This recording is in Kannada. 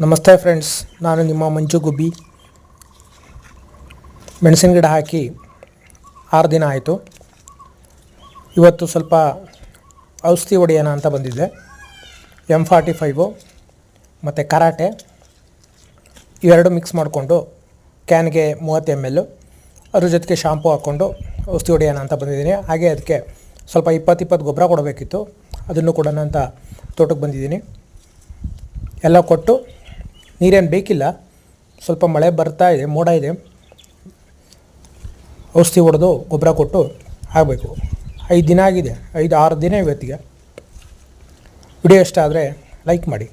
ನಮಸ್ತೆ ಫ್ರೆಂಡ್ಸ್, ನಾನು ನಿಮ್ಮ ಮಂಜು ಗುಬ್ಬಿ. ಮೆಣಸಿನ ಗಿಡ ಹಾಕಿ 6 ದಿನ ಆಯಿತು. ಇವತ್ತು ಸ್ವಲ್ಪ ಔಷಧಿ ಹೊಡೆಯೋಣ ಅಂತ ಬಂದಿದ್ದೆ. M45 ಮತ್ತು ಕರಾಟೆ ಇವೆರಡು ಮಿಕ್ಸ್ ಮಾಡಿಕೊಂಡು ಕ್ಯಾನ್ಗೆ 30 ml, ಅದ್ರ ಜೊತೆಗೆ ಶಾಂಪು ಹಾಕ್ಕೊಂಡು ಔಷಧಿ ಹೊಡೆಯೋಣ ಅಂತ ಬಂದಿದ್ದೀನಿ. ಹಾಗೆ ಅದಕ್ಕೆ ಸ್ವಲ್ಪ 20 ಗೊಬ್ಬರ ಕೊಡಬೇಕಿತ್ತು, ಅದನ್ನು ಕೊಡೋಣ ಅಂತ ತೋಟಕ್ಕೆ ಬಂದಿದ್ದೀನಿ. ಎಲ್ಲ ಕೊಟ್ಟು ನೀರೇನು ಬೇಕಿಲ್ಲ, ಸ್ವಲ್ಪ ಮಳೆ ಬರ್ತಾ ಇದೆ, ಮೋಡ ಇದೆ, ಔಷಧಿ ಹೊಡೆದು ಗೊಬ್ಬರ ಕೊಟ್ಟು ಆಗಬೇಕು. 5 ದಿನ ಆಗಿದೆ, 5-6 ದಿನ ಇವತ್ತಿಗೆ. ವಿಡಿಯೋ ಇಷ್ಟ ಆದರೆ ಲೈಕ್ ಮಾಡಿ.